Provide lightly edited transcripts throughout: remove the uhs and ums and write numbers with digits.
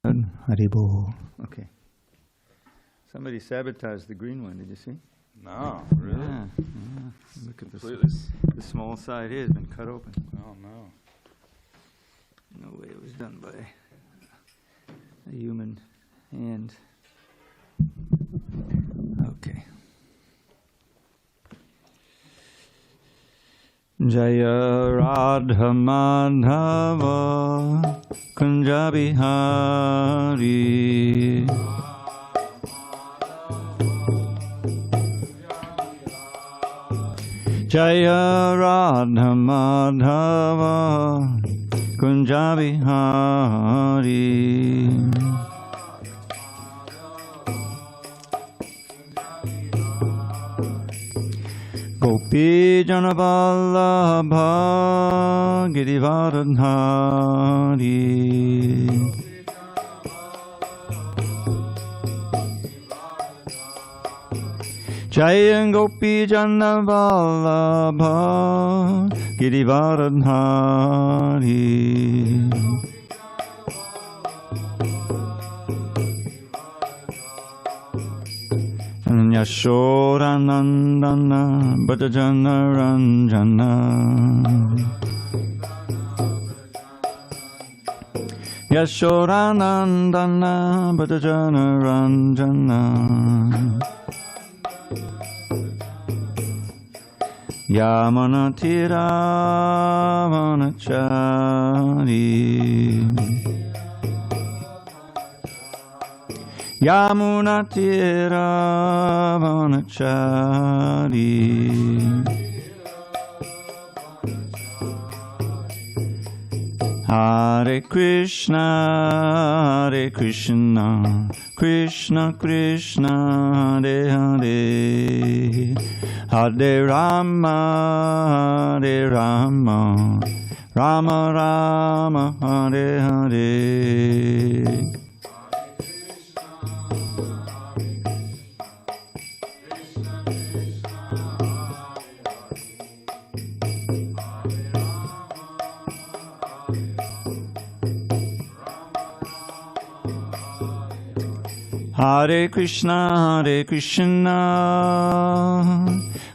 Haribol. Okay. Somebody sabotaged the green one, did you see? No, really? Yeah. Look at this. The small side here has been cut open. Oh, no. No way it was done by a human hand. Okay. Jaya Radha Madhava Kunja Bihari Jaya Radha Madhava Kunja Bihari Gopi Janavallabha Girivardhari Jaya Gopi Janavallabha Girivardhari Yashodanandana Bhajana Ranjana Yashodanandana Bhajana Ranjana Yamana Tiravanachari Yamuna Tiravanachari Hare Krishna, Hare Krishna, Krishna Krishna, Hare Hare, Hare Rama, Hare Rama, Rama Rama, Hare Hare. Hare Krishna,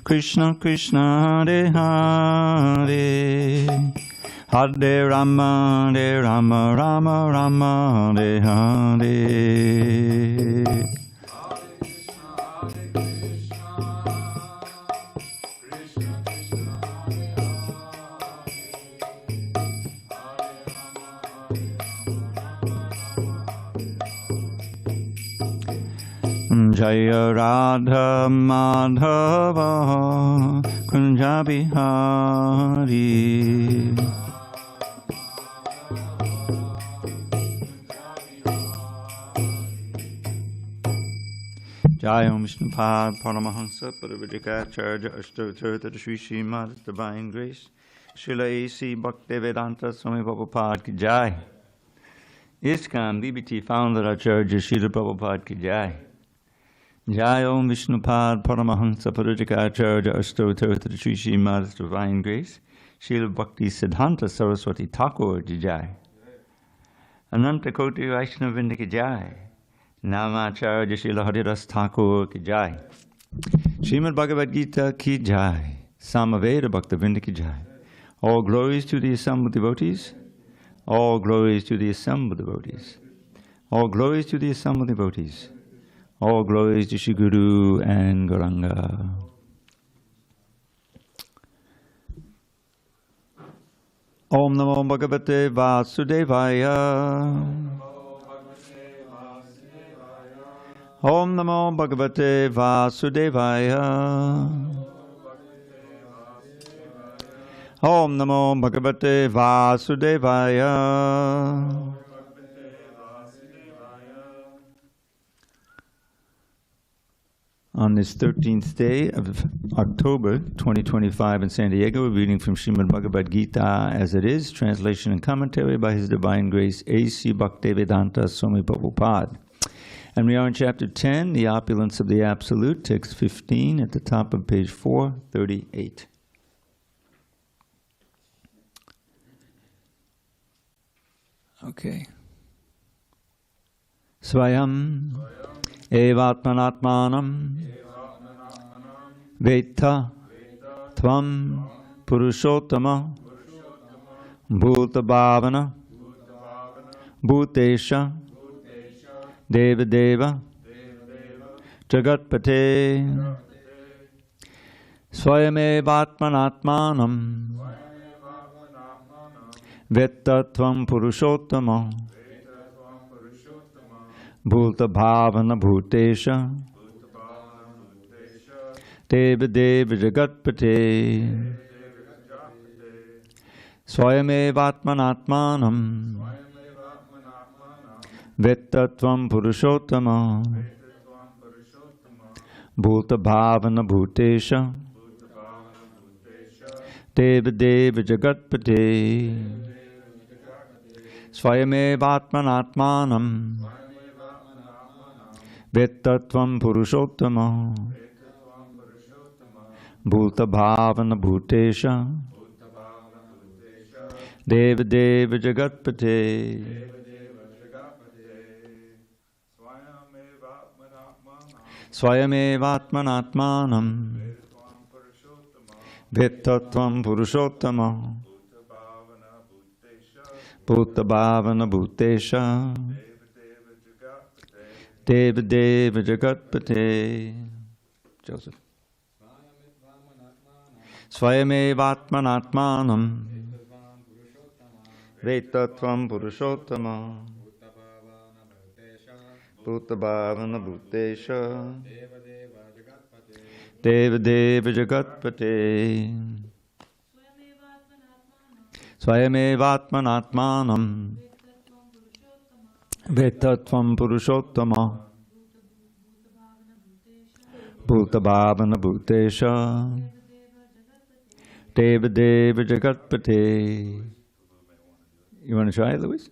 Krishna Krishna, Hare Hare, Hare Rama, Rama Rama, Hare Hare. Jaya Radha Madhava Kunja Bihari Jaya Om Vishnupad Paramahansa Padavidikacharya Ashtottara Sri Srimad Divine Grace Srila A.C. Bhaktivedanta Swami Prabhupada Ki Jai. ISKCON BBT Founder Acharya Srila Prabhupada Ki Jai. Jai Om Vishnupad Paramahansa Parajikacharya Ashtottara Sri Srimad Divine Grace Srila Bhakti Siddhanta Saraswati Thakur Ki Jai. Ananta Koti Vaishnavinda Ki Jai. Namacharya Srila Haridas Thakur Ki Jai. Srimad Bhagavad Gita Ki Jai. Samaveda Bhaktavinda Ki Jai. All glories to the assembled devotees. All glories to the assembled devotees. All glories to the assembled devotees. All glories to Shri Guru and Gauranga. Om Namo Bhagavate Vasudevaya. Om Namo Bhagavate Vasudevaya. Om Namo Bhagavate Vasudevaya. On this 13th day of October 2025 in San Diego, we're reading from Srimad Bhagavad Gita as it is, translation and commentary by His Divine Grace A.C. Bhaktivedanta Swami Prabhupada. And we are in chapter 10, The Opulence of the Absolute, text 15 at the top of page 438. Okay. Swayam evatmanatmanam Veta Tvam Purushottama Bhuta Bhavana Bhutesha Deva Deva Jagatpate Swayamevatmanatmanam Veta Tvam Purushottama Bhuta Bhavana Bhutesha Deva Deva Jagatpate Swayamevatmanatmanam Vettatvam Purushottama Bhuta Bhavana Bhutesha Deva Deva Jagatpate Swayamevatmanatmanam Vettatvam Purushottama Bhuta Bhavana Bhutesha Deva Deva Jagatpate Swayamevatmanatmanam Vettatvam Purushottama Bhuta Bhavana Bhutesha Deva Deva Jagatpate. Joseph. Swayamevatmanatmanam Vettatvam Purushottama Bhuta Bhavana Bhutesha Deva Deva Jagatpate Swayamevatmanatmanam Vettatvam Purushottama Bhuta Bhavana Bhutesha Deva Deva Jagatpate. You want to try it, Louis?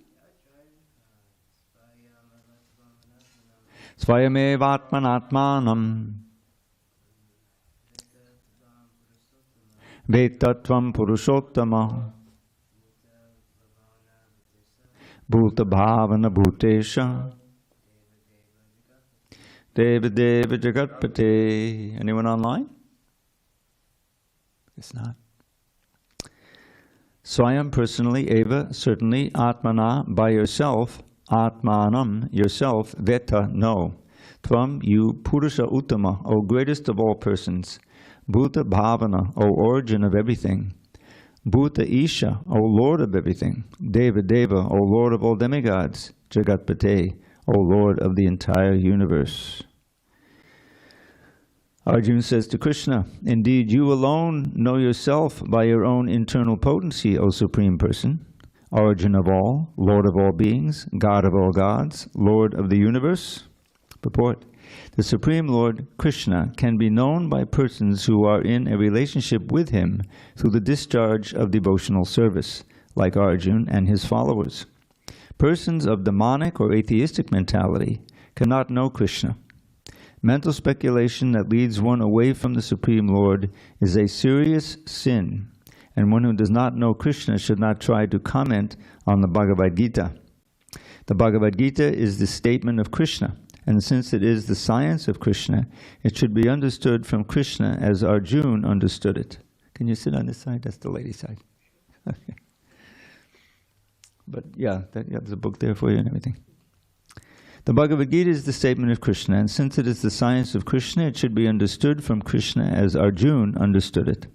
Swayamevatmanatmanam Vettatvam Purushottama Bhuta Bhavana Bhutesha Deva Deva Jagatpate. Anyone online? It's not. Swayam personally, eva certainly, atmana by yourself, atmanam yourself, veta no. Tvam you, purusha uttama, O greatest of all persons, bhuta bhavana, O origin of everything, bhuta isha, O Lord of everything, deva deva, O Lord of all demigods, jagatpate, O Lord of the entire universe. Arjuna says to Krishna, indeed you alone know yourself by your own internal potency, O Supreme Person, origin of all, Lord of all beings, God of all gods, Lord of the universe. Purport. The Supreme Lord, Krishna, can be known by persons who are in a relationship with him through the discharge of devotional service, like Arjuna and his followers. Persons of demonic or atheistic mentality cannot know Krishna. Mental speculation that leads one away from the Supreme Lord is a serious sin, and one who does not know Krishna should not try to comment on the Bhagavad Gita. The Bhagavad Gita is the statement of Krishna, and since it is the science of Krishna, it should be understood from Krishna as Arjuna understood it. Can you sit on this side? That's the lady side. Okay. But yeah, there's a book there for you and everything. The Bhagavad Gita is the statement of Krishna, and since it is the science of Krishna, it should be understood from Krishna as Arjuna understood it.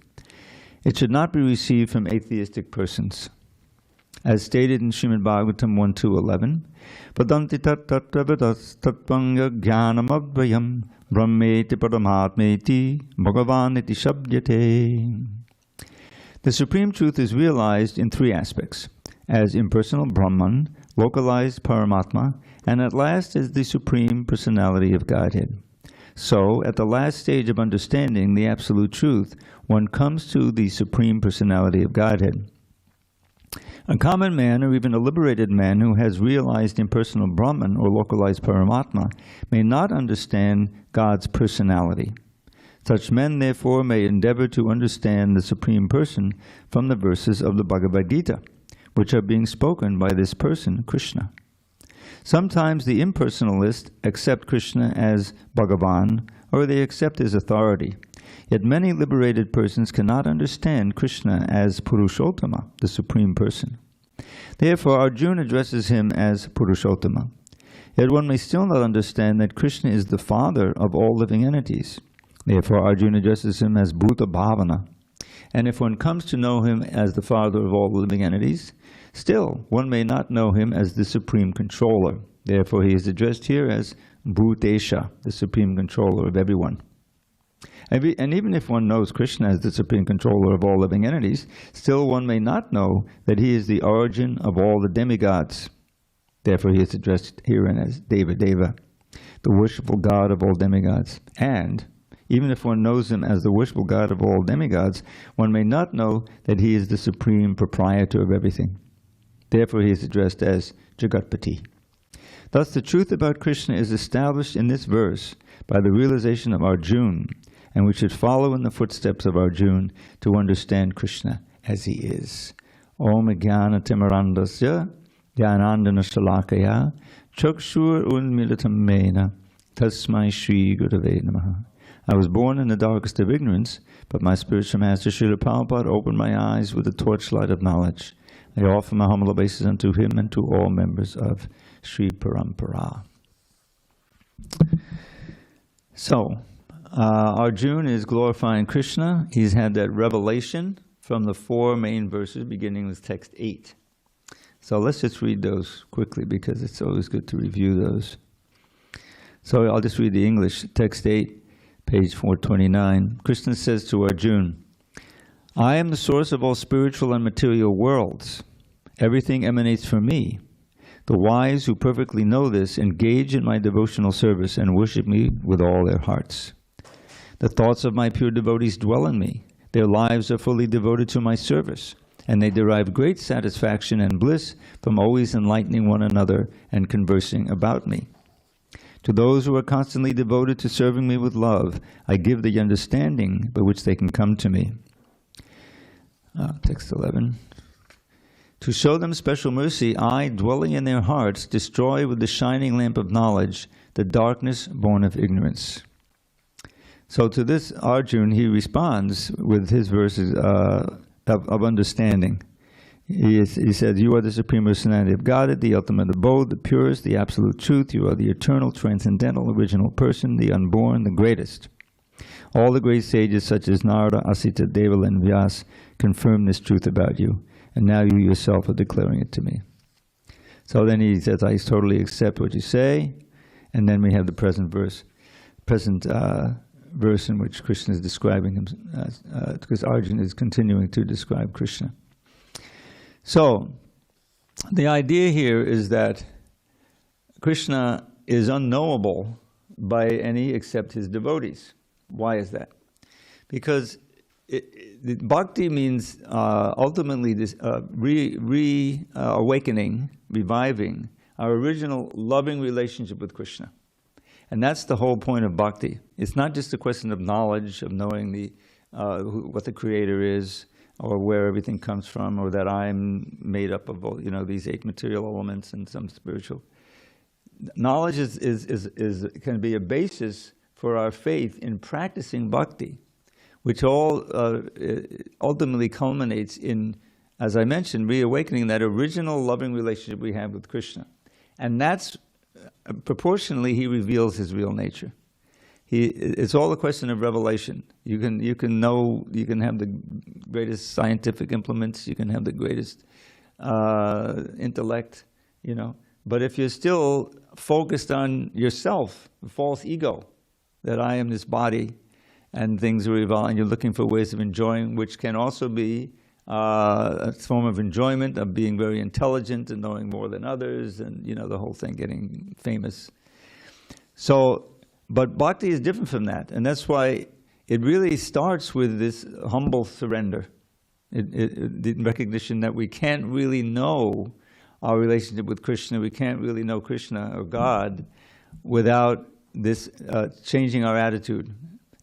It should not be received from atheistic persons. As stated in Srimad Bhagavatam 1.2.11, Padanti tat-tat-tavidas tatvanga jnanam-advayam brahmeti paramatmeti bhagavan iti shabdyate. The Supreme Truth is realized in three aspects, as impersonal Brahman, localized Paramatma, and at last as the Supreme Personality of Godhead. So, at the last stage of understanding the Absolute Truth, one comes to the Supreme Personality of Godhead. A common man, or even a liberated man who has realized impersonal Brahman or localized Paramatma, may not understand God's personality. Such men, therefore, may endeavor to understand the Supreme Person from the verses of the Bhagavad Gita, which are being spoken by this person, Krishna. Sometimes the impersonalists accept Krishna as Bhagavan, or they accept his authority. Yet many liberated persons cannot understand Krishna as Purushottama, the Supreme Person. Therefore, Arjuna addresses him as Purushottama. Yet one may still not understand that Krishna is the father of all living entities. Therefore, Arjuna addresses him as Bhuta Bhavana. And if one comes to know him as the father of all living entities, still one may not know him as the supreme controller. Therefore, he is addressed here as Bhutesha, the supreme controller of everyone. And even if one knows Krishna as the supreme controller of all living entities, still one may not know that he is the origin of all the demigods. Therefore, he is addressed herein as Deva Deva, the worshipful god of all demigods. And even if one knows him as the worshipful god of all demigods, one may not know that he is the supreme proprietor of everything. Therefore, he is addressed as Jagatpati. Thus, the truth about Krishna is established in this verse by the realization of Arjuna, and we should follow in the footsteps of Arjuna to understand Krishna as he is. Om Jnana Timarandasya Jnanandana Shalakaya Chakshur Unmilitam Mena Tasmai Shri Gurave Namaha. I was born in the darkest of ignorance, but my spiritual master Srila Prabhupada opened my eyes with the torchlight of knowledge. I offer my humble obeisance unto him and to all members of Sri Parampara. So, Arjuna is glorifying Krishna. He's had that revelation from the four main verses, beginning with text 8. So let's just read those quickly, because it's always good to review those. So I'll just read the English. Text 8, page 429. Krishna says to Arjuna, I am the source of all spiritual and material worlds. Everything emanates from me. The wise who perfectly know this engage in my devotional service and worship me with all their hearts. The thoughts of my pure devotees dwell in me. Their lives are fully devoted to my service, and they derive great satisfaction and bliss from always enlightening one another and conversing about me. To those who are constantly devoted to serving me with love, I give the understanding by which they can come to me. Text 11. To show them special mercy, I, dwelling in their hearts, destroy with the shining lamp of knowledge the darkness born of ignorance. So to this Arjuna, he responds with his verses of understanding. He says, you are the Supreme Personality of Godhead, the ultimate abode, the purest, the absolute truth. You are the eternal, transcendental, original person, the unborn, the greatest. All the great sages such as Narada, Asita, Devala, and Vyas confirm this truth about you. And now you yourself are declaring it to me. So then he says, I totally accept what you say. And then we have the present verse in which Krishna is describing him, because Arjuna is continuing to describe Krishna. So, the idea here is that Krishna is unknowable by any except his devotees. Why is that? Because bhakti means ultimately this awakening, reviving our original loving relationship with Krishna. And that's the whole point of bhakti. It's not just a question of knowledge, of knowing what the Creator is, or where everything comes from, or that I'm made up of these 8 material elements and some spiritual. Knowledge can be a basis for our faith in practicing bhakti, which all ultimately culminates in, as I mentioned, reawakening that original loving relationship we have with Krishna. And that's proportionally he reveals his real nature. It's all a question of revelation. You can have the greatest scientific implements, you can have the greatest intellect, but if you're still focused on yourself, the false ego, that I am this body and things are evolving, and you're looking for ways of enjoying, which can also be a form of enjoyment, of being very intelligent and knowing more than others, and the whole thing, getting famous. So, but bhakti is different from that, and that's why it really starts with this humble surrender, the recognition that we can't really know our relationship with Krishna, we can't really know Krishna or God without this changing our attitude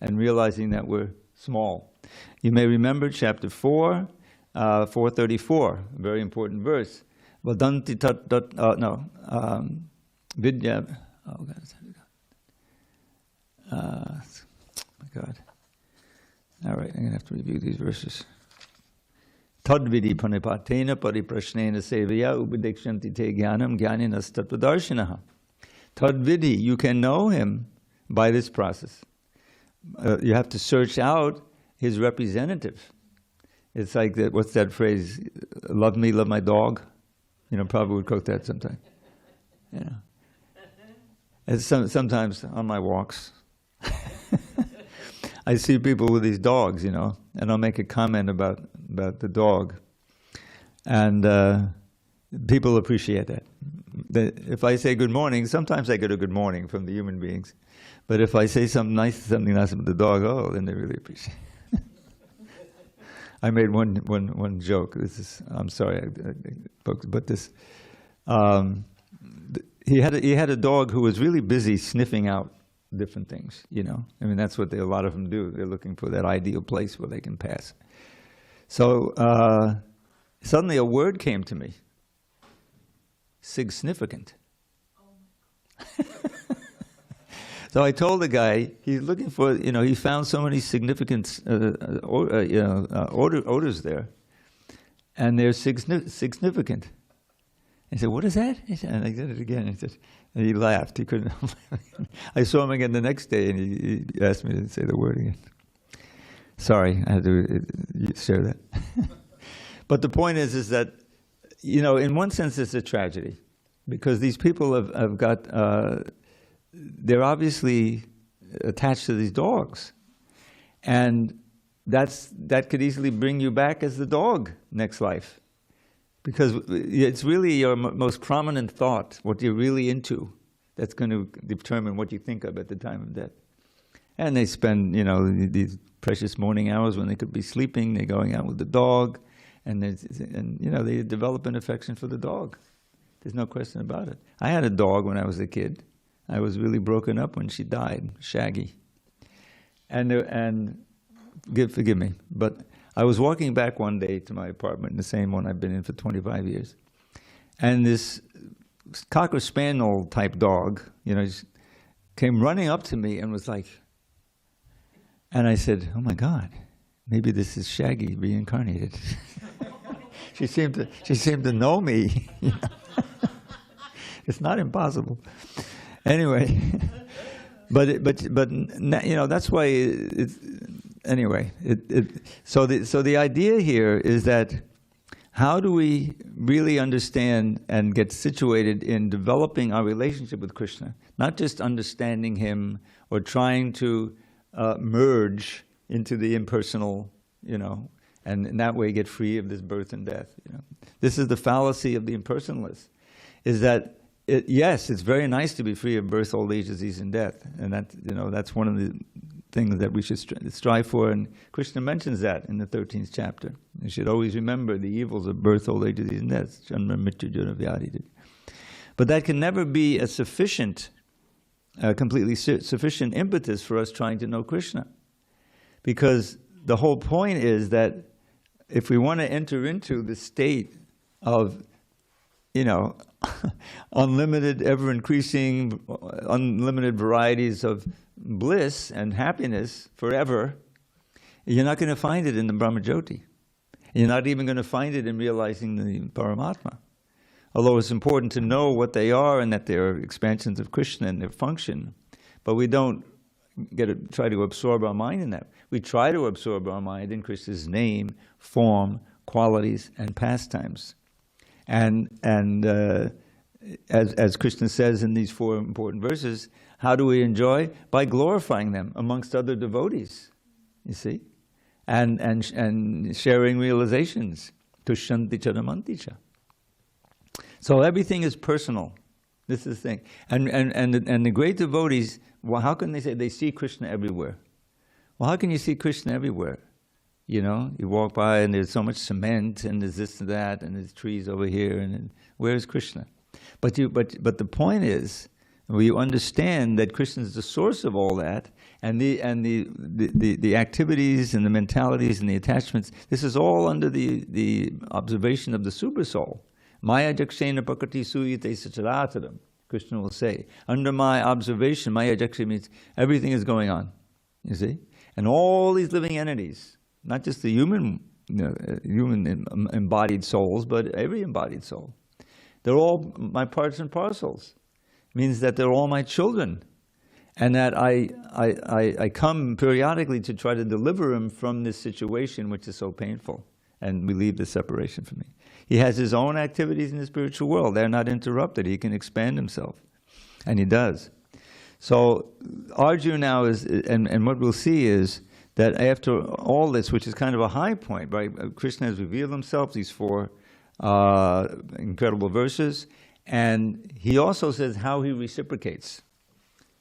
and realizing that we're small. You may remember chapter 4, 434, a very important verse. Vadanti Vidya. Oh God. My God. All right, I'm going to have to review these verses. Tadvidi panipatena pariprashnena sevaya upadekshanti te jnanam jnaninas tattvadarshinaha. Tadvidi, you can know him by this process. You have to search out his representative. It's like that. What's that phrase? Love me, love my dog. You know, Prabhupada would quote that sometime. You know, and sometimes on my walks, I see people with these dogs. You know, and I'll make a comment about the dog, and people appreciate that. If I say good morning, sometimes I get a good morning from the human beings, but if I say something nice about the dog, oh, then they really appreciate it. I made one joke. I'm sorry, folks, but this. He had a dog who was really busy sniffing out different things. You know, I mean that's what a lot of them do. They're looking for that ideal place where they can pass. So suddenly a word came to me. Significant. So I told the guy, he's looking for, you know, he found so many significant odors there, and they're significant. He said, "What is that?" And I did it again. And he laughed. He couldn't. I saw him again the next day, and he asked me to say the word again. Sorry, I had to share that. But the point is that, you know, in one sense, it's a tragedy, because these people have got, they're obviously attached to these dogs. And that could easily bring you back as the dog next life. Because it's really your most prominent thought, what you're really into, that's going to determine what you think of at the time of death. And they spend, you know, these precious morning hours when they could be sleeping, they're going out with the dog. And you know, they develop an affection for the dog. There's no question about it. I had a dog when I was a kid. I was really broken up when she died, Shaggy. And forgive me, but I was walking back one day to my apartment, the same one I've been in for 25 years. And this Cocker Spaniel type dog, you know, came running up to me and was like, and I said, "Oh my God, maybe this is Shaggy reincarnated." She seemed to know me. You know? It's not impossible. Anyway, but you know, that's why it's anyway. So the idea here is that how do we really understand and get situated in developing our relationship with Krishna, not just understanding him or trying to merge into the impersonal, you know, and in that way get free of this birth and death. You know, this is the fallacy of the impersonalists, is that yes, it's very nice to be free of birth, old age, disease, and death, and that, you know, that's one of the things that we should strive for. And Krishna mentions that in the 13th chapter. You should always remember the evils of birth, old age, disease, and death. But that can never be a sufficient, completely sufficient impetus for us trying to know Krishna, because the whole point is that if we want to enter into the state of, you know, unlimited, ever-increasing, unlimited varieties of bliss and happiness forever, you're not going to find it in the Brahmajyoti. You're not even going to find it in realizing the Paramatma. Although it's important to know what they are and that they're expansions of Krishna and their function, but we don't try to absorb our mind in that. We try to absorb our mind in Krishna's name, form, qualities, and pastimes. And as Krishna says in these 4 important verses, how do we enjoy? By glorifying them amongst other devotees, you see, and sharing realizations. Tushyanti charamanti cha. So everything is personal. This is the thing. And the great devotees, well, how can they say they see Krishna everywhere? Well, how can you see Krishna everywhere? You know, you walk by and there's so much cement and there's this and that and there's trees over here and where's Krishna? But the point is, well, you understand that Krishna is the source of all that, and the activities and the mentalities and the attachments. This is all under the observation of the Supersoul. Maya jakshena prakriti suyate sacharacharam. Krishna will say. Under my observation, Maya actually means everything is going on, you see? And all these living entities, not just the human embodied souls, but every embodied soul. They're all my parts and parcels. It means that they're all my children. And that I come periodically to try to deliver him from this situation which is so painful and relieve the separation from me. He has his own activities in the spiritual world. They're not interrupted. He can expand himself. And he does. So Arjuna now is, and what we'll see is that after all this, which is kind of a high point, right? Krishna has revealed himself, these 4 incredible verses, and he also says how he reciprocates.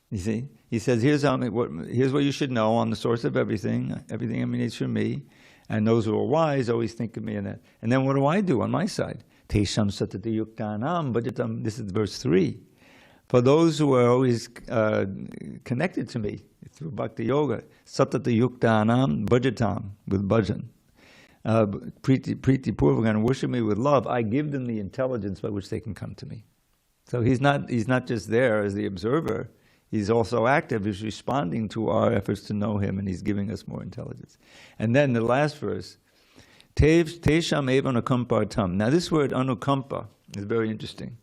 You see? He says, here's what you should know. I'm the source of everything. Everything emanates from me. And those who are wise always think of me in that. And then what do I do on my side? Tesham satati yuktanam bhajatam. This is verse 3. For those who are always connected to me through bhakti yoga, satati yuktanam bhajatam, with bhajan. Priti purvaka, and worship me with love, I give them the intelligence by which they can come to me. So he's not just there as the observer. He's also active. He's responding to our efforts to know him, and he's giving us more intelligence. And then the last verse, Tesham eva anukampartam. Now this word anukampa is very interesting.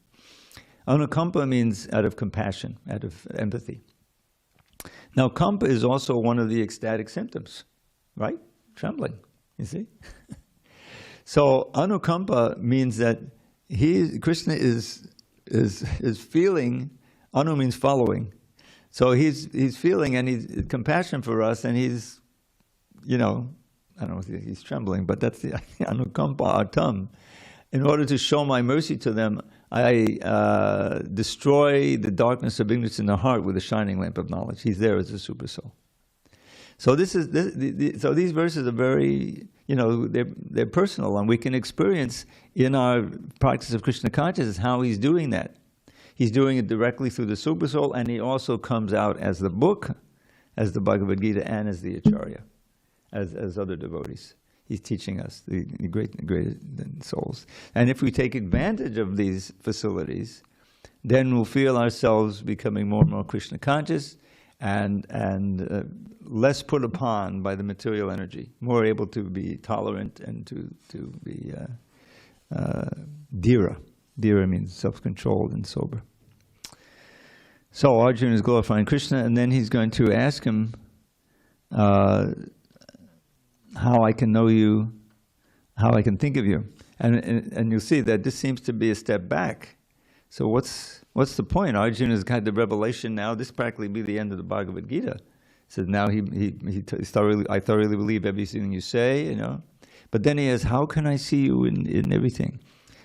Anukampa means out of compassion, out of empathy. Now kampa is also one of the ecstatic symptoms, right? Trembling, you see? So anukampa means that Krishna is feeling. Anu means following. So he's feeling, and he's compassion for us, and he's, I don't know if he's trembling, but that's the anukampa atam. In order to show my mercy to them, I destroy the darkness of ignorance in the heart with a shining lamp of knowledge. He's there as a Supersoul. So so these verses are very, they're personal, and we can experience in our practice of Krishna consciousness how he's doing that. He's doing it directly through the Supersoul, and he also comes out as the book, as the Bhagavad Gita, and as the Acharya, as other devotees. He's teaching us, the great souls. And if we take advantage of these facilities, then we'll feel ourselves becoming more and more Krishna conscious, and less put upon by the material energy, more able to be tolerant and to be dhira. Dhira means self-controlled and sober. So Arjuna is glorifying Krishna, and then he's going to ask him how I can know you, how I can think of you. And you'll see that this seems to be a step back. So what's the point? Arjuna's got the revelation now. This practically be the end of the Bhagavad Gita. So now I thoroughly believe everything you say, But then he asks, how can I see you in everything?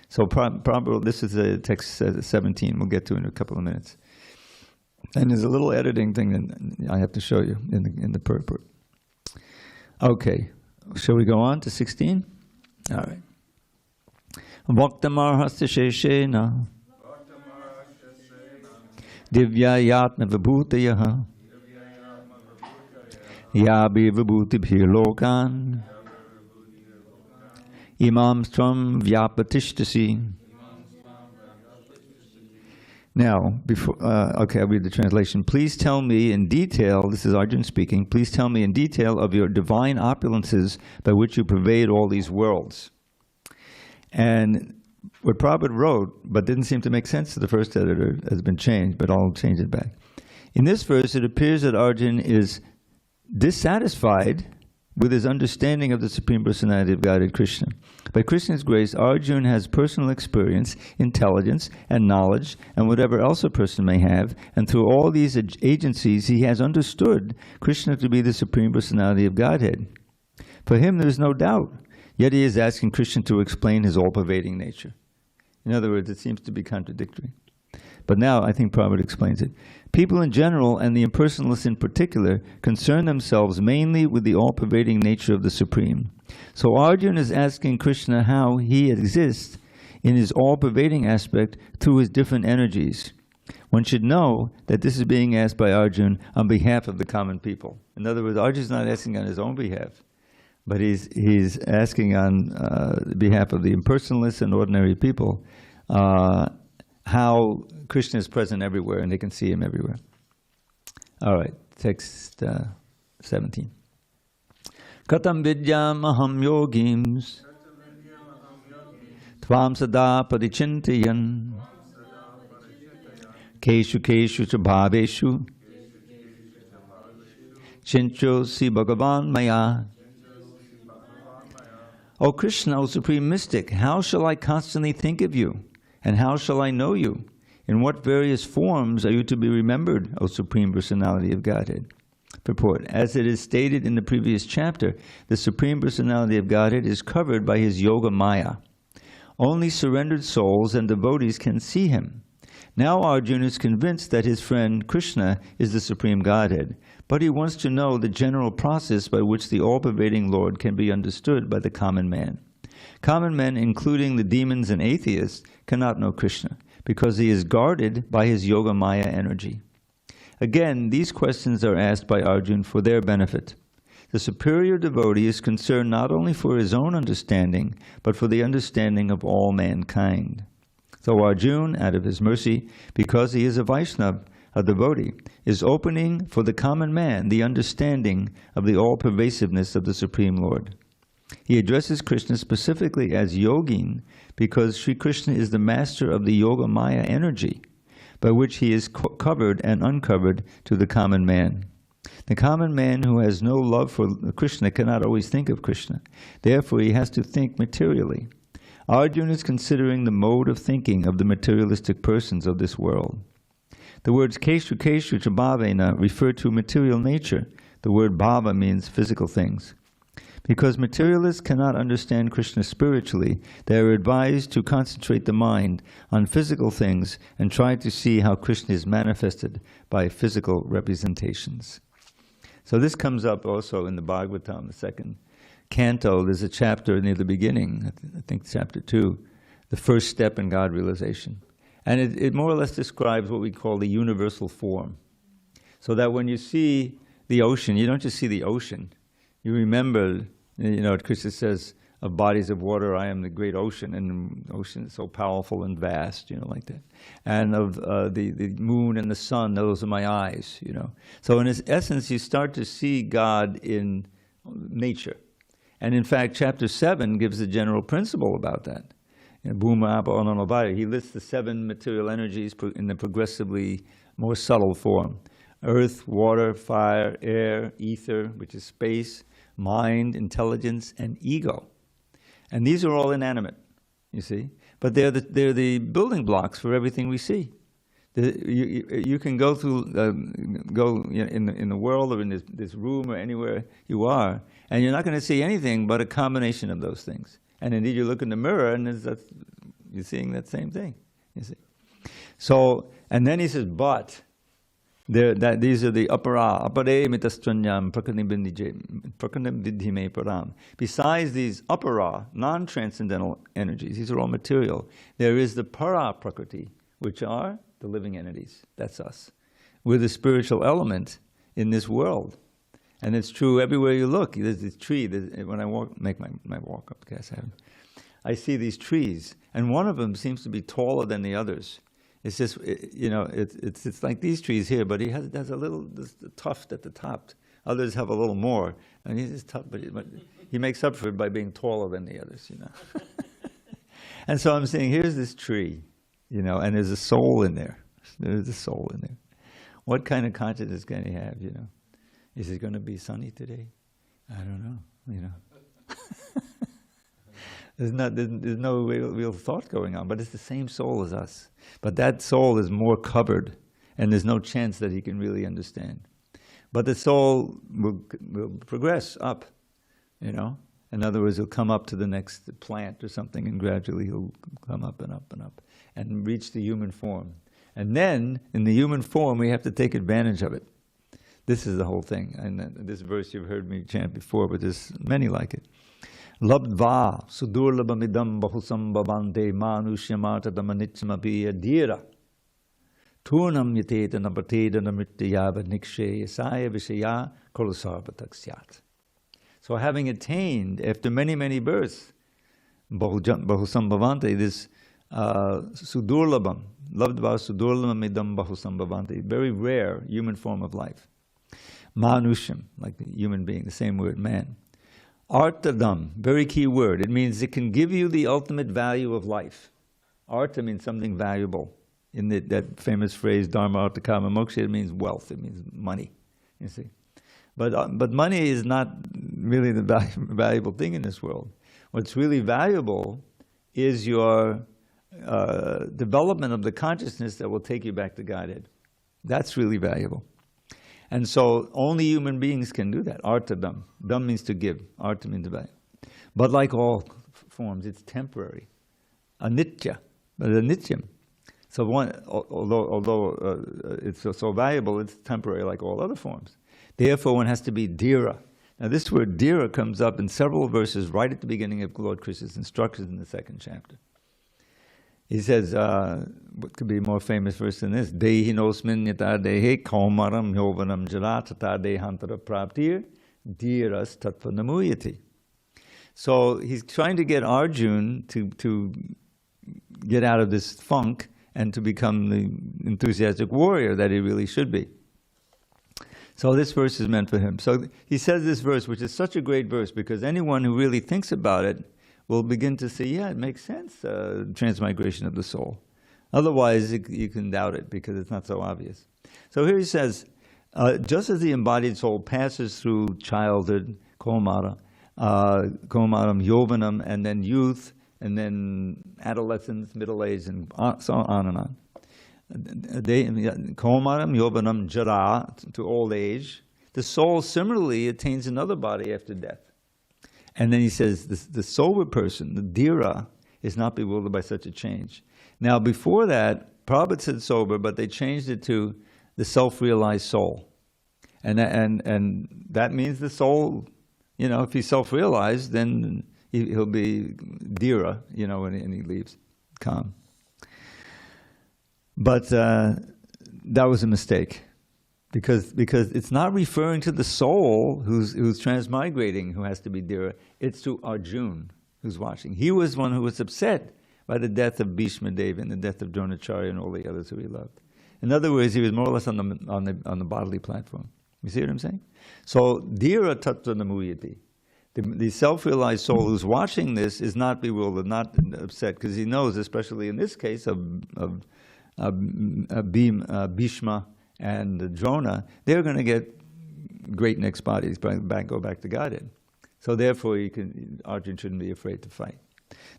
So probably this is text 17. We'll get to in a couple of minutes. And there's a little editing thing that I have to show you in the purport. Okay, shall we go on to 16? All right. Vaktamarhasya sheshena divya yatma vibhutayaha yabi vibhutibhir lokan imam stram vyapatishtasi. Now, okay, I'll read the translation. Please tell me in detail, this is Arjuna speaking, please tell me in detail of your divine opulences by which you pervade all these worlds. And what Prabhupada wrote, but didn't seem to make sense to the first editor, has been changed, but I'll change it back. In this verse, it appears that Arjuna is dissatisfied with his understanding of the Supreme Personality of Godhead, Krishna. By Krishna's grace, Arjuna has personal experience, intelligence, and knowledge, and whatever else a person may have, and through all these agencies, he has understood Krishna to be the Supreme Personality of Godhead. For him, there is no doubt, yet he is asking Krishna to explain his all-pervading nature. In other words, it seems to be contradictory. But now I think Prabhupada explains it. People in general, and the impersonalists in particular, concern themselves mainly with the all-pervading nature of the Supreme. So Arjuna is asking Krishna how he exists in his all-pervading aspect through his different energies. One should know that this is being asked by Arjuna on behalf of the common people. In other words, Arjuna is not asking on his own behalf, but he's asking on behalf of the impersonalists and ordinary people, how Krishna is present everywhere and they can see him everywhere. All right, text 17. Katam vidyam aham yogims tvam sada parichintayan keshu keshu cha bhaveshu chinchosi bhagavan maya. O Krishna, O Supreme Mystic, how shall I constantly think of you? And how shall I know you? In what various forms are you to be remembered, O Supreme Personality of Godhead? Purport. As it is stated in the previous chapter, the Supreme Personality of Godhead is covered by his Yoga Maya. Only surrendered souls and devotees can see him. Now Arjuna is convinced that his friend Krishna is the Supreme Godhead, but he wants to know the general process by which the all-pervading Lord can be understood by the common man. Common men, including the demons and atheists, cannot know Krishna, because he is guarded by his Yoga Maya energy. Again, these questions are asked by Arjuna for their benefit. The superior devotee is concerned not only for his own understanding, but for the understanding of all mankind. So Arjuna, out of his mercy, because he is a Vaishnava, a devotee, is opening for the common man the understanding of the all-pervasiveness of the Supreme Lord. He addresses Krishna specifically as Yogin because Sri Krishna is the master of the Yoga Maya energy, by which he is covered and uncovered to the common man. The common man who has no love for Krishna cannot always think of Krishna. Therefore, he has to think materially. Arjuna is considering the mode of thinking of the materialistic persons of this world. The words keshu keshu cha bhavena refer to material nature. The word bhava means physical things. Because materialists cannot understand Krishna spiritually, they are advised to concentrate the mind on physical things and try to see how Krishna is manifested by physical representations. So this comes up also in the Bhagavatam, the second canto. There's a chapter near the beginning, I think chapter 2, the first step in God realization. And it more or less describes what we call the universal form. So that when you see the ocean, you don't just see the ocean. You remember, Krishna says, of bodies of water, I am the great ocean, and the ocean is so powerful and vast, like that. And of the moon and the sun, those are my eyes, So in its essence, you start to see God in nature. And in fact, chapter 7 gives a general principle about that. Bhuma, Apa, Anana, Vaya. He lists the 7 material energies in the progressively more subtle form. Earth, water, fire, air, ether, which is space, mind, intelligence, and ego. And these are all inanimate, you see. But they're the building blocks for everything we see. You can go through, in the world or in this room or anywhere you are, and you're not going to see anything but a combination of those things. And indeed, you look in the mirror, and you're seeing that same thing, you see. So, and then he says, but these are the apare mitastranyam prakarnim vidhime param. Besides these apara, non-transcendental energies, these are all material, there is the para prakriti, which are the living entities. That's us. We're the spiritual element in this world. And it's true everywhere you look. There's this tree. When I make my walk up, I see these trees, and one of them seems to be taller than the others. It's just, it's like these trees here, but he has a little tuft at the top. Others have a little more, and he's just tough, but he makes up for it by being taller than the others, And so I'm saying, here's this tree, and there's a soul in there. There's a soul in there. What kind of consciousness can he have, Is it going to be sunny today? I don't know, There's no real thought going on, but it's the same soul as us. But that soul is more covered, and there's no chance that he can really understand. But the soul will progress up, In other words, he'll come up to the next plant or something, and gradually he'll come up and up and up, and reach the human form. And then, in the human form, we have to take advantage of it. This is the whole thing. And this verse you've heard me chant before, but there's many like it. Labdva sudurlabamidam bahusam bhavante manushyamata damanitsamapiya dhira turnam yateta nabateda namityava nikshe yasaya vishaya kolasarvatakshyat. So having attained, after many, many births, bahusam bhavante, this Sudurlabham, Labdva Sudurlabham idam bahusambhavanti, very rare human form of life. Manusham, like the human being, the same word, man. Artadam, very key word. It means it can give you the ultimate value of life. Artha means something valuable. In that famous phrase, Dharma Artha Kama Moksha, it means wealth, it means money, you see. But money is not really the valuable thing in this world. What's really valuable is your development of the consciousness that will take you back to Godhead. That's really valuable. And so only human beings can do that. Artadam. Dam means to give. Artha means value. But like all forms, it's temporary. Anitya. But anityam. So although it's so valuable, it's temporary like all other forms. Therefore, one has to be dhira. Now this word dhira comes up in several verses right at the beginning of Lord Krishna's instructions in the 2nd chapter. He says, what could be a more famous verse than this? Dehi nosmin yata dehe kaumaram yovanam jaratata dehantara praptir dhiras tattva namuyati. So he's trying to get Arjuna to get out of this funk and to become the enthusiastic warrior that he really should be. So this verse is meant for him. So he says this verse, which is such a great verse, because anyone who really thinks about it will begin to say, yeah, it makes sense, transmigration of the soul. Otherwise, you can doubt it, because it's not so obvious. So here he says, just as the embodied soul passes through childhood, kaumaram, yovanam, and then youth, and then adolescence, middle age, and so on and on. Kaumaram, yovanam, jara, to old age. The soul similarly attains another body after death. And then he says, the sober person, the dhira, is not bewildered by such a change. Now before that, Prabhupada said sober, but they changed it to the self-realized soul. And that means the soul, if he's self-realized, then he'll be dhira, when he leaves, calm. But that was a mistake, because it's not referring to the soul who's transmigrating who has to be dhira. It's to Arjuna who's watching. He was one who was upset by the death of Bhishma Deva and the death of Dronacharya and all the others who he loved. In other words, he was more or less on the bodily platform. You see what I'm saying? So dhira tattva namuyati. The self-realized soul who's watching this is not bewildered, not upset, because he knows, especially in this case of Bhishma and Drona, they're going to get great next bodies, go back to Godhead. So therefore, Arjuna shouldn't be afraid to fight.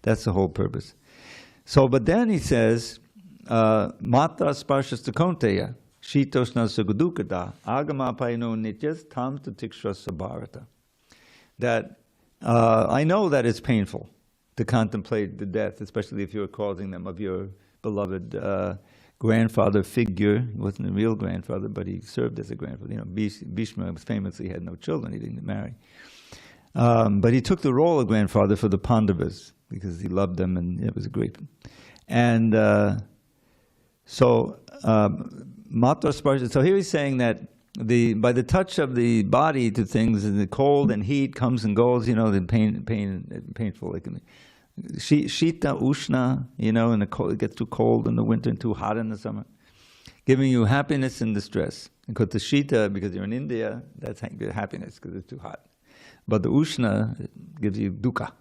That's the whole purpose. So, but then he says, Matra sparshasta konteya, shitosna sugudukata, agama paino nityas, tam tatikshasa bharata. That I know that it's painful to contemplate the death, especially if you're causing them of your beloved grandfather figure. He wasn't a real grandfather, but he served as a grandfather. Bhishma famously had no children; he didn't marry. But he took the role of grandfather for the Pandavas because he loved them, and it was a great. And so Matra Sparsha. So here he's saying that by the touch of the body to things, and the cold and heat comes and goes. The painful. It can be. Shita, Ushna, in the cold, it gets too cold in the winter and too hot in the summer, giving you happiness and distress. Because the Shita, because you're in India, that's happiness because it's too hot. But the Ushna gives you dukkha.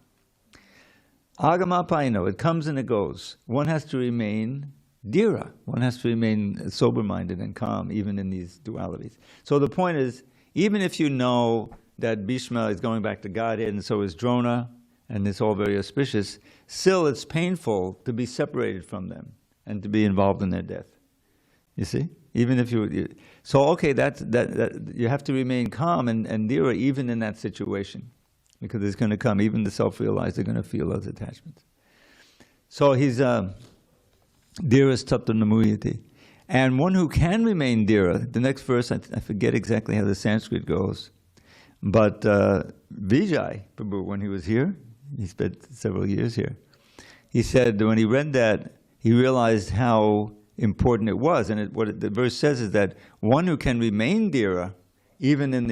Agama paino, it comes and it goes. One has to remain dhira. One has to remain sober-minded and calm, even in these dualities. So the point is, even if you know that Bhishma is going back to Godhead, and so is Drona, and it's all very auspicious, still it's painful to be separated from them and to be involved in their death. You see? Even if so okay, that you have to remain calm and dhira even in that situation, because it's going to come, even the self-realized are going to feel those attachments. So he's dhira tattva namuyati. And one who can remain dhira, the next verse, I forget exactly how the Sanskrit goes, but Vijay Prabhu, when he was here, he spent several years here, he said when he read that, he realized how important it was. And what the verse says is that one who can remain dhira, even in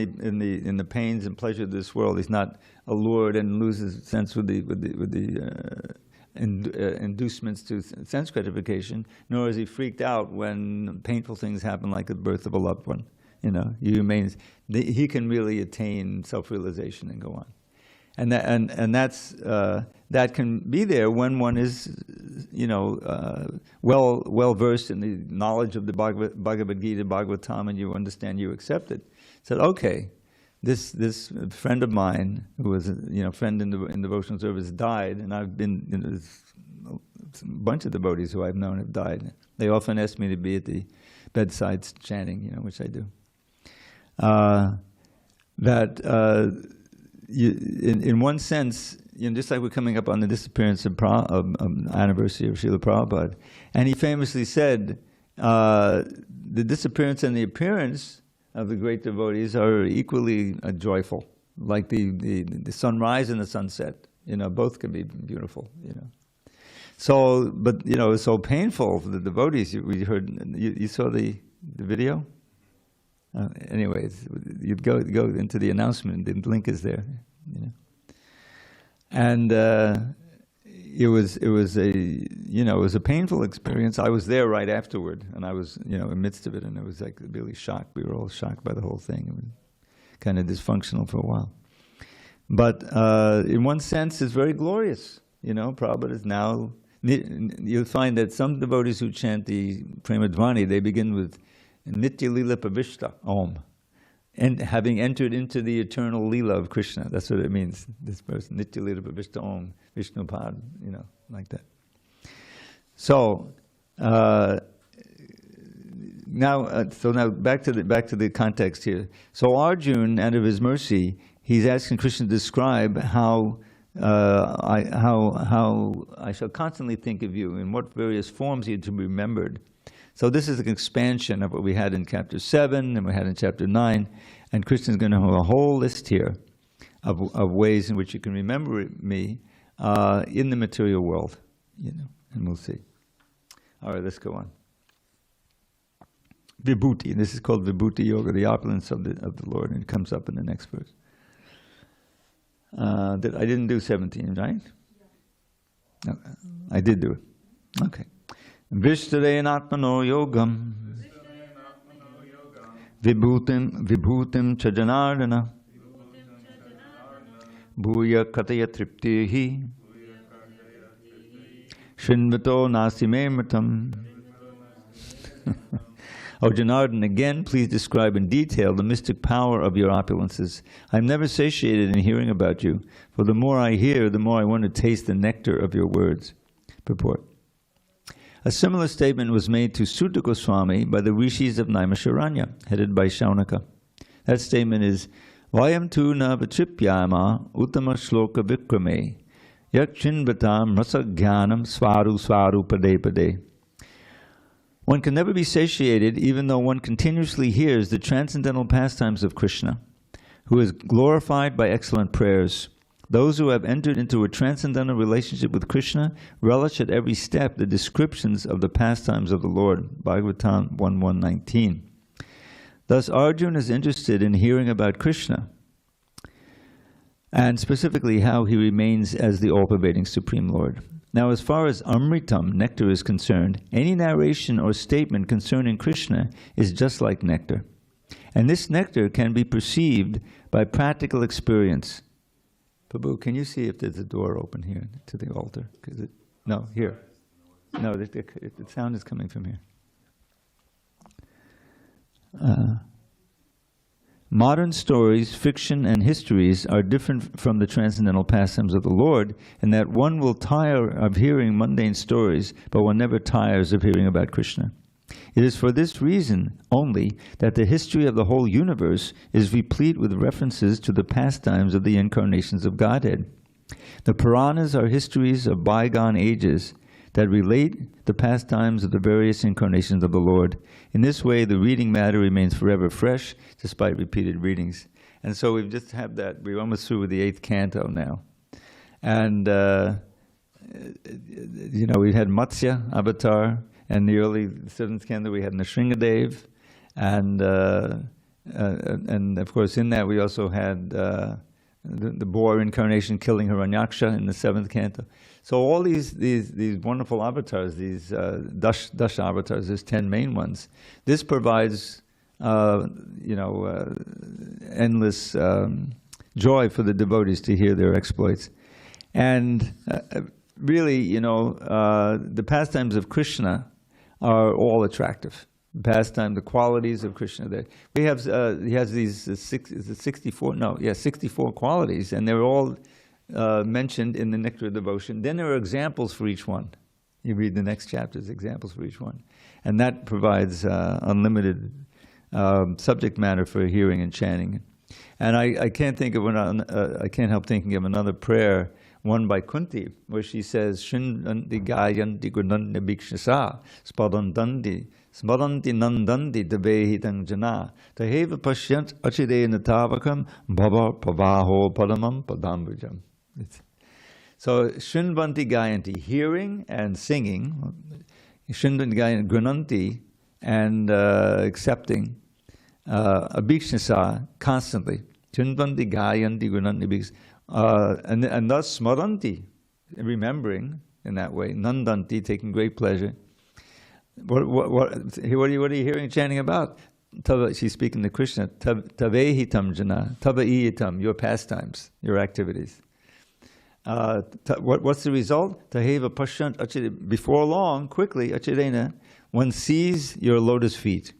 the pains and pleasure of this world, is not allured and loses sense with the inducements to sense gratification, nor is he freaked out when painful things happen, like the birth of a loved one. You know, he can really attain self-realization and go on. And that can be there when one is, you know, well versed in the knowledge of the Bhagavad Gita, Bhagavatam, and you understand, you accept it. Said, okay, this friend of mine who was, you know, friend in devotional service died, and I've been, you know, a bunch of devotees who I've known have died. They often ask me to be at the bedside chanting, you know, which I do. In one sense, you know, just like we're coming up on the disappearance of anniversary of Srila Prabhupada, and he famously said, the disappearance and the appearance of the great devotees are equally joyful, like the sunrise and the sunset. You know, both can be beautiful. You know, so but you know, it's so painful for the devotees. We heard, you saw the video. Anyways, you'd go into the announcement. The link is there. You know, and it was a painful experience. I was there right afterward, and I was, you know, in the midst of it, and it was like really shocked. We were all shocked by the whole thing. It was kind of dysfunctional for a while, but in one sense, it's very glorious. You know, Prabhupada is now. You'll find that some devotees who chant the Premadvani, they begin with Nitya Lila Pavishta Om, and having entered into the eternal Lila of Krishna. That's what it means. This person, Nitya Lila Pavishta Om, Vishnupad, you know, like that. So now back to the context here. So Arjuna, out of his mercy, he's asking Krishna to describe how I shall constantly think of you, in what various forms you to be remembered. So this is an expansion of what we had in chapter 7 and we had in chapter 9, and Krishna is going to have a whole list here of ways in which you can remember me in the material world, you know, and we'll see. All right, let's go on. Vibhuti, and this is called Vibhuti Yoga, the opulence of the Lord, and it comes up in the next verse. I didn't do 17, right? Yeah. No, I did do it. Okay. Vishtareyanatmano yogam vibhutim chajanardana bhuya kataya triptihi shinvato nasimemritam. O Janardana, again, please describe in detail the mystic power of your opulences. I am never satiated in hearing about you, for the more I hear, the more I want to taste the nectar of your words. Purport. A similar statement was made to Sutta Goswami by the rishis of Naimisharanya, headed by Shaunaka. That statement is, Vayam tu na vitripyama uttama shloka vikrame yakchinvatam rasa jnanam svaru svaru pade pade. One can never be satiated even though one continuously hears the transcendental pastimes of Krishna, who is glorified by excellent prayers. Those who have entered into a transcendental relationship with Krishna relish at every step the descriptions of the pastimes of the Lord. Bhagavatam 1.1.19. Thus Arjuna is interested in hearing about Krishna, and specifically how he remains as the all-pervading Supreme Lord. Now, as far as Amritam, nectar, is concerned, any narration or statement concerning Krishna is just like nectar. And this nectar can be perceived by practical experience. Prabhu, can you see if there's a door open here to the altar? No, here. No, the sound is coming from here. Modern stories, fiction, and histories are different from the transcendental pastimes of the Lord, in that one will tire of hearing mundane stories, but one never tires of hearing about Krishna. It is for this reason only that the history of the whole universe is replete with references to the pastimes of the incarnations of Godhead. The Puranas are histories of bygone ages that relate the pastimes of the various incarnations of the Lord. In this way, the reading matter remains forever fresh, despite repeated readings. And so we've just had that. We're almost through with the 8th canto now. And, you know, we had Matsya avatar, and the early 7th canto we had Nrsingadev. And of course, in that we also had the boar incarnation killing Hiranyaksha in the 7th canto. So all these wonderful avatars, these dash avatars, there's 10 main ones. This provides endless joy for the devotees to hear their exploits. And really, the pastimes of Krishna are all attractive. The qualities of Krishna. He has these 64 qualities, and they're all mentioned in the Nectar of Devotion. Then there are examples for each one. You read the next chapters, examples for each one. And that provides unlimited subject matter for hearing and chanting. And I can't help thinking of another prayer, one by Kunti, where she says, Shindanti gayanti gundanti bhikshasa spadandandi smadanti nandandi devehitang jana taheva pashyant achide natavakam bhava pavaho padamam padambujam. So Shindanti gayanti, hearing and singing, Shindanti gayanti gunanti, and accepting, abhikshasa, constantly. Shindanti gayanti gunanti bhikshasa. And thus smaranti, remembering in that way, nandanti, taking great pleasure. What are you hearing chanting about? She's speaking to Krishna. Tavehitam jana, tavaiyitam, your pastimes, your activities. What's the result? Taheva pashyant achide. Before long, quickly, achidena, one sees your lotus feet.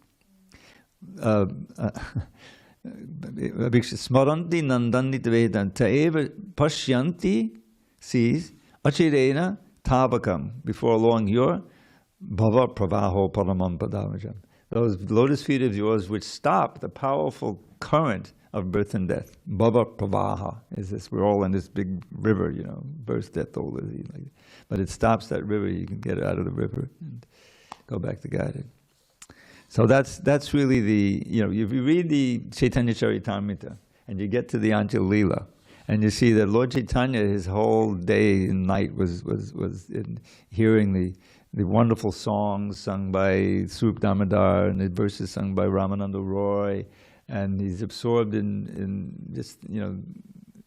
Smaranti nandandi tavedam taeva pashyanti, sees, achirena tabakam, before long your bhava pravaho paramam padavajam. Those lotus feet of yours which stop the powerful current of birth and death. Bhava pravaha is this, we're all in this big river, birth, death, old disease. But it stops that river, you can get out of the river and go back to Godhead. So that's really if you read the Chaitanya Charitamrita and you get to the Anjali Leela and you see that Lord Chaitanya, his whole day and night was in hearing the wonderful songs sung by Swarup Damodar and the verses sung by Ramananda Roy, and he's absorbed in just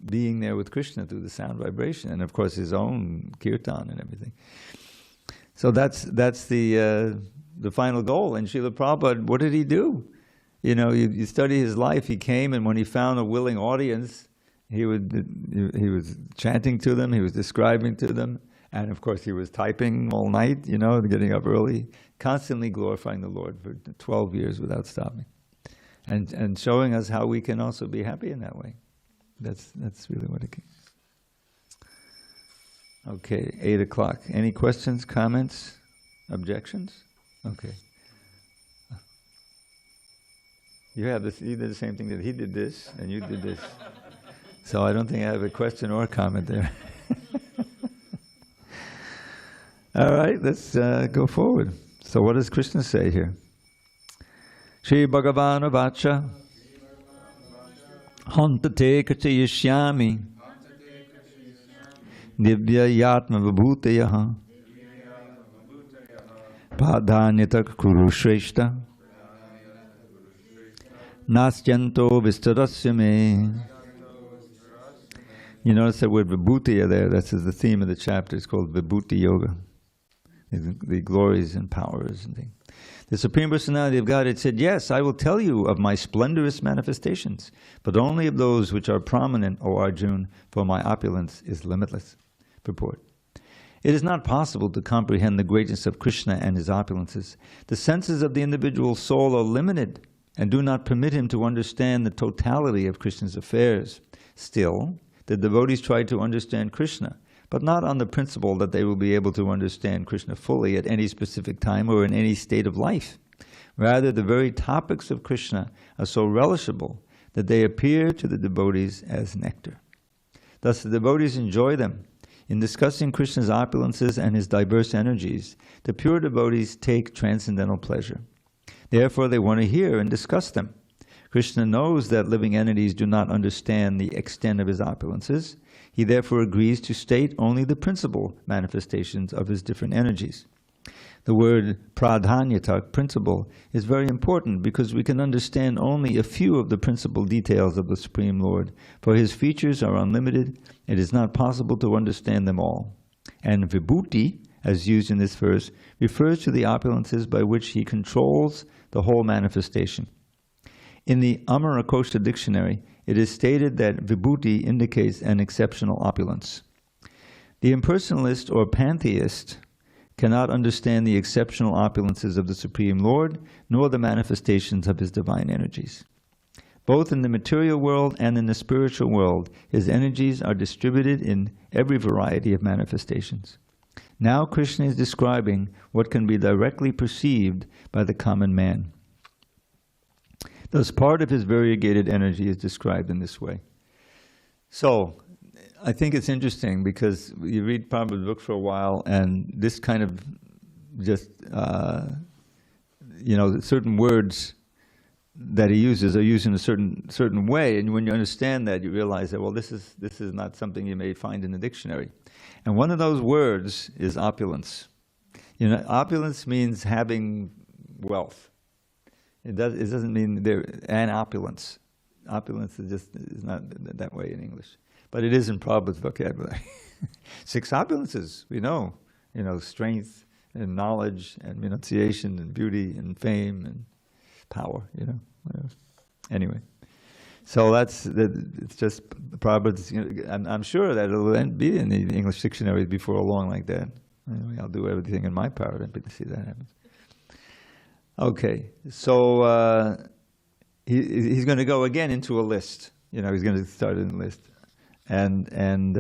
being there with Krishna through the sound vibration, and of course his own kirtan and everything. So that's the final goal. And Srila Prabhupada, what did he do? You study his life. He came, and when he found a willing audience, he was chanting to them, he was describing to them, and of course he was typing all night, getting up early, constantly glorifying the Lord for 12 years without stopping, and showing us how we can also be happy in that way. That's really what it is. Okay, 8 o'clock. Any questions, comments, objections? Okay. You did the same thing that he did this, and you did this. So I don't think I have a question or a comment there. All right, let's go forward. So what does Krishna say here? Shri Bhagavan Vacha Hantate Kachayashyami Divya Yatma Vibhutayaha Padhanyatak Kuru Shreshta Nastyanto Vistarasya Me. You notice that word Vibhutaya there, that's the theme of the chapter. It's called Vibhuti Yoga. The glories and powers and things. The Supreme Personality of Godhead said, yes, I will tell you of my splendorous manifestations, but only of those which are prominent, O Arjuna, for my opulence is limitless. Purport. It is not possible to comprehend the greatness of Krishna and his opulences. The senses of the individual soul are limited and do not permit him to understand the totality of Krishna's affairs. Still, the devotees try to understand Krishna, but not on the principle that they will be able to understand Krishna fully at any specific time or in any state of life. Rather, the very topics of Krishna are so relishable that they appear to the devotees as nectar. Thus, the devotees enjoy them. In discussing Krishna's opulences and his diverse energies, the pure devotees take transcendental pleasure. Therefore, they want to hear and discuss them. Krishna knows that living entities do not understand the extent of his opulences. He therefore agrees to state only the principal manifestations of his different energies. The word pradhanyata, principle, is very important because we can understand only a few of the principal details of the Supreme Lord, for his features are unlimited. It is not possible to understand them all. And vibhuti, as used in this verse, refers to the opulences by which he controls the whole manifestation. In the Amarakosha dictionary, it is stated that vibhuti indicates an exceptional opulence. The impersonalist or pantheist cannot understand the exceptional opulences of the Supreme Lord, nor the manifestations of his divine energies. Both in the material world and in the spiritual world, his energies are distributed in every variety of manifestations. Now Krishna is describing what can be directly perceived by the common man. Thus, part of his variegated energy is described in this way. So, I think it's interesting because you read Prabhupada's book for a while, and this kind of just, certain words that he uses are used in a certain way, and when you understand that, you realize that, well, this is not something you may find in the dictionary. And one of those words is opulence. Opulence means having wealth. It doesn't mean an opulence. Opulence is not that way in English. But it is in Prabhupada's vocabulary. 6 opulences, we know. Strength and knowledge and renunciation and beauty and fame and power, whatever. Anyway. So it's just Prabhupada's, I'm sure that it'll be in the English dictionaries before long like that. Anyway, I'll do everything in my power to see that happen. Okay, so he's going to go again into a list. He's going to start in a list. And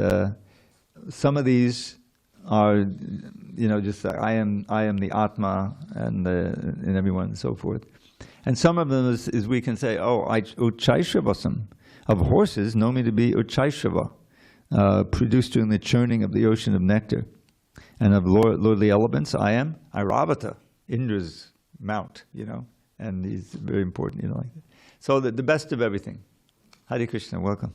some of these are, just I am the Atma and everyone and so forth. And some of them is we can say, Uchaishavasam, of horses know me to be Uchaishava, produced during the churning of the ocean of nectar. And of lordly elements, I am Airavata, Indra's mount, and he's very important, like that. So the best of everything. Hare Krishna, welcome.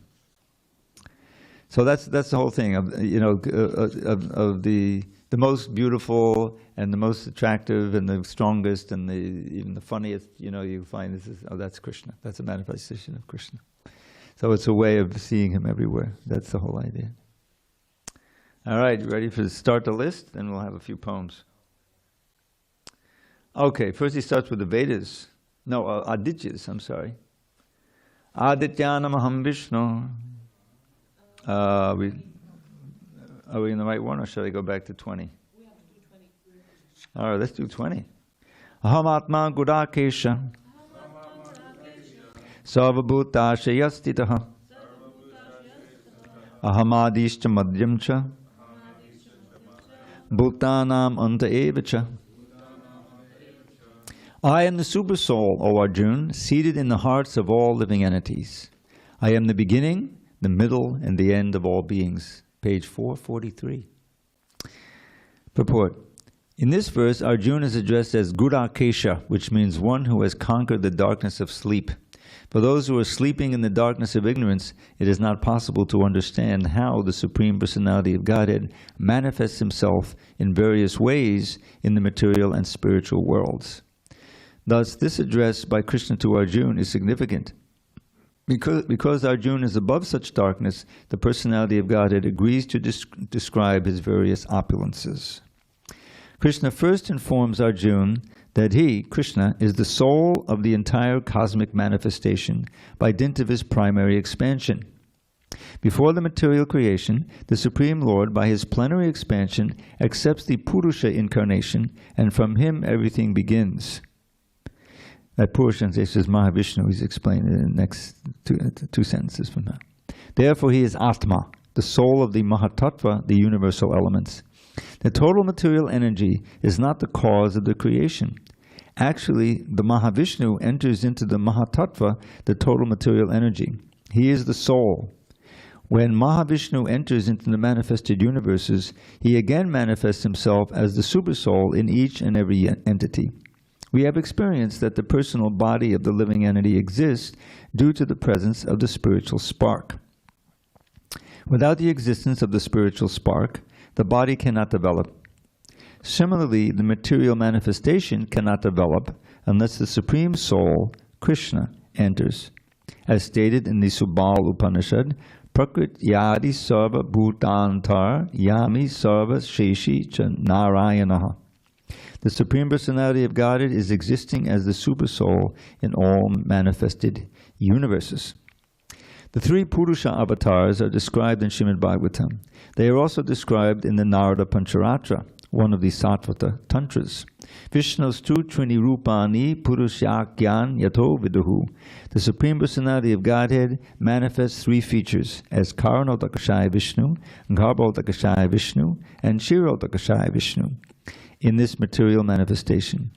So that's the whole thing of of the most beautiful and the most attractive and the strongest and even the funniest. You find that's Krishna. That's a manifestation of Krishna. So it's a way of seeing him everywhere. That's the whole idea. All right, you ready to start the list? Then we'll have a few poems. Okay, first he starts with the Vedas. No, Adityas. I'm sorry. Adityanamaham Vishnu. Are we in the right one, or should I go back to 20? We have to do 20. All right, let's do 20. Aham Atma Gudakesha Sarvabhutashayastitaha Ahamadishcha Madhyamcha Bhutanam Anta Evacha. I am the Supersoul, O Arjuna, seated in the hearts of all living entities. I am the beginning, the middle, and the end of all beings. Page 443. Purport. In this verse, Arjuna is addressed as Gudakesha, which means one who has conquered the darkness of sleep. For those who are sleeping in the darkness of ignorance, it is not possible to understand how the Supreme Personality of Godhead manifests himself in various ways in the material and spiritual worlds. Thus, this address by Krishna to Arjuna is significant. Because Arjuna is above such darkness, the Personality of Godhead agrees to describe his various opulences. Krishna first informs Arjuna that he, Krishna, is the soul of the entire cosmic manifestation by dint of his primary expansion. Before the material creation, the Supreme Lord, by his plenary expansion, accepts the Purusha incarnation, and from him everything begins. That Purusha is Mahavishnu. He's explained in the next two sentences from now. Therefore, he is Atma, the soul of the Mahatattva, the universal elements. The total material energy is not the cause of the creation. Actually, the Mahavishnu enters into the Mahatattva, the total material energy. He is the soul. When Mahavishnu enters into the manifested universes, he again manifests himself as the Supersoul in each and every entity. We have experienced that the personal body of the living entity exists due to the presence of the spiritual spark. Without the existence of the spiritual spark, the body cannot develop. Similarly, the material manifestation cannot develop unless the Supreme Soul, Krishna, enters. As stated in the Subal Upanishad, Prakrit Yadi Sarva Bhutantar Yami Sarva Sheshi Cha Narayanaha. The Supreme Personality of Godhead is existing as the Supersoul in all manifested universes. The three Purusha avatars are described in Srimad Bhagavatam. They are also described in the Narada Pancharatra, one of the Sattvata Tantras. Vishnu's tu trini rupani purushakyan yato viduhu. The Supreme Personality of Godhead manifests three features as Karanodakashaya Vishnu, Garbhodakashaya Vishnu, and Shirodakashaya Vishnu in this material manifestation.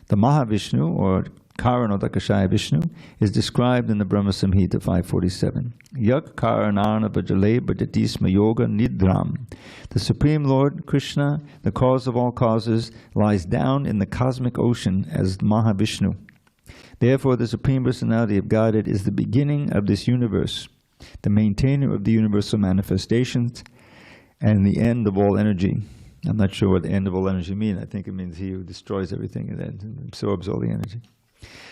The Mahavishnu, or Karanodakashaya Vishnu, is described in the Brahma Samhita 547. Yak karanarna vajale bhajatisma yoga nidram. The Supreme Lord, Krishna, the cause of all causes, lies down in the cosmic ocean as Mahavishnu. Therefore, the Supreme Personality of Godhead is the beginning of this universe, the maintainer of the universal manifestations, and the end of all energy. I'm not sure what the end of all energy means. I think it means he who destroys everything and then absorbs all the energy.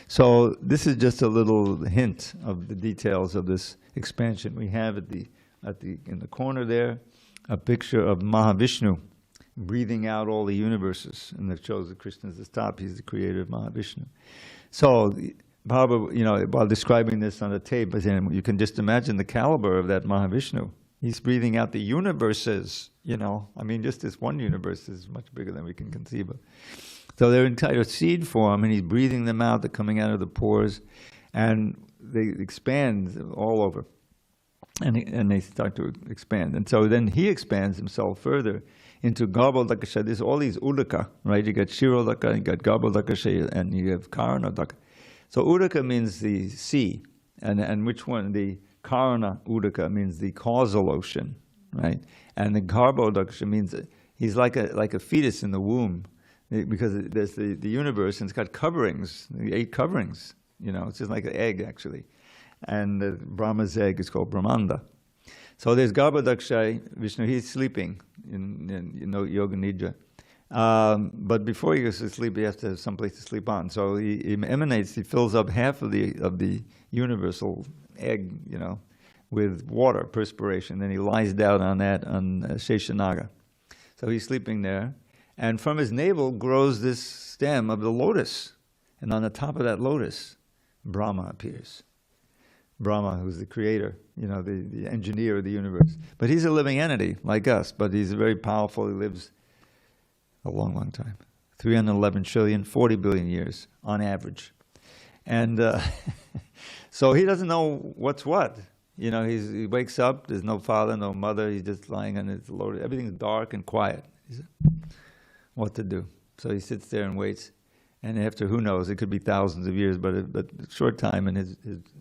So this is just a little hint of the details of this expansion. We have in the corner there a picture of Mahavishnu breathing out all the universes, and that shows that Krishna is the top. He's the creator of Mahavishnu. So Prabhupada, while describing this on the tape, you can just imagine the caliber of that Mahavishnu. He's breathing out the universes, just this one universe is much bigger than we can conceive of. So they're in kind of seed form, and he's breathing them out, they're coming out of the pores, and they expand all over. And they start to expand. And so then he expands himself further into Garbhodakasha. There's all these Udaka, right? You got Shirodaka, you got Garbhodakasha, and you have Karanodaka. So Udaka means the sea. And which one? The Karana Udaka means the causal ocean, right? And the Garbhodakasha means he's like a fetus in the womb. Because there's the universe, and it's got coverings, 8 coverings. It's just like an egg, actually. And Brahma's egg is called Brahmanda. So there's Garbhodakasha, Vishnu, he's sleeping in Yoga Nidra. But before he goes to sleep, he has to have someplace to sleep on. So he emanates, he fills up half of the universal egg, with water, perspiration. Then he lies down on that, on Sheshanaga. So he's sleeping there. And from his navel grows this stem of the lotus. And on the top of that lotus, Brahma appears. Brahma, who's the creator, the engineer of the universe. But he's a living entity, like us, but he's very powerful. He lives a long, long time. 311 trillion, 40 billion years, on average. And so he doesn't know what's what. He wakes up, there's no father, no mother, he's just lying on his lotus. Everything's dark and quiet. What to do. So he sits there and waits, and after, who knows, it could be thousands of years, but a short time in his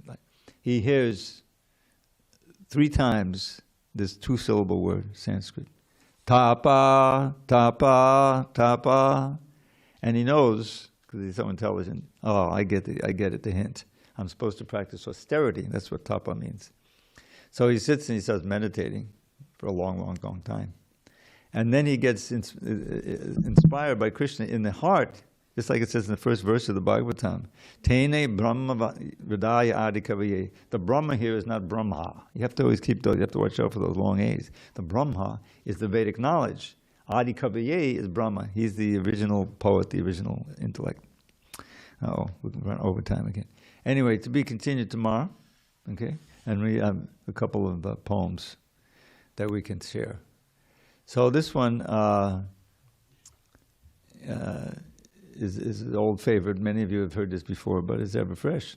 life, he hears 3 times this 2-syllable word, Sanskrit. Tapa, tapa, tapa. And he knows, because he's so intelligent, I get it, the hint. I'm supposed to practice austerity. That's what tapa means. So he sits and he starts meditating for a long, long, long time. And then he gets inspired by Krishna in the heart, just like it says in the first verse of the Bhagavatam. Tene Brahma Hridaya Adikavaye. The Brahma here is not Brahma. You have to always keep those, you have to watch out for those long A's. The Brahma is the Vedic knowledge. Adikavaye is Brahma. He's the original poet, the original intellect. We can run over time again. Anyway, to be continued tomorrow, okay? And we have a couple of poems that we can share. So this one is an old favorite. Many of you have heard this before, but it's ever fresh.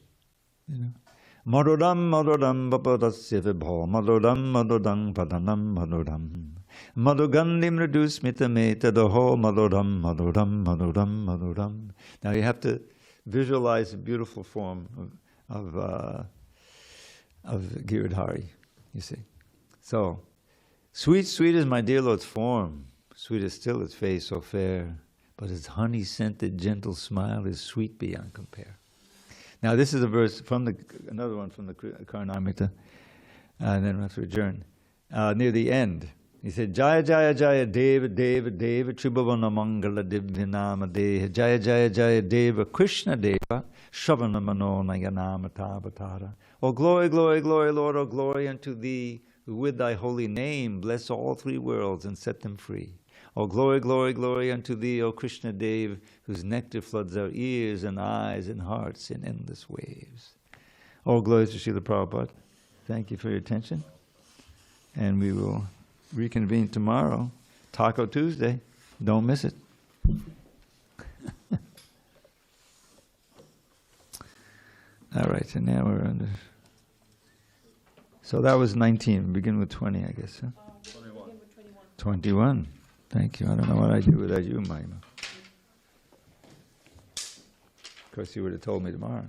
Madodam madodam papadasya vibho madodam madodam padanam madodam madogandim redusmitame tadaho madodam madodam madodam madodam. Now you have to visualize the beautiful form of Giridhari, you see. So, sweet, sweet is my dear Lord's form, sweet is still his face so fair, but his honey-scented gentle smile is sweet beyond compare. Now this is a verse from another one from the Karanamrita, and then we'll have to adjourn. Near the end, He said, Jaya Jaya Jaya Deva Deva Deva Tribhavana Mangala Divyanama Deha Jaya Jaya Jaya Deva Krishna Deva Shravana Manona Yanama Tavatara. Oh glory, glory, glory, Lord, oh glory unto thee, who with thy holy name bless all three worlds and set them free. Oh glory, glory, glory unto thee, O Krishna Dev, whose nectar floods our ears and eyes and hearts in endless waves. All glory to Srila Prabhupada. Thank you for your attention. And we will reconvene tomorrow, Taco Tuesday. Don't miss it. All right, so now we're under. So that was 19. We begin with 20, I guess. Huh? 21. 21. Thank you. I don't know what I'd do without you, Mahima. Of course, you would have told me tomorrow.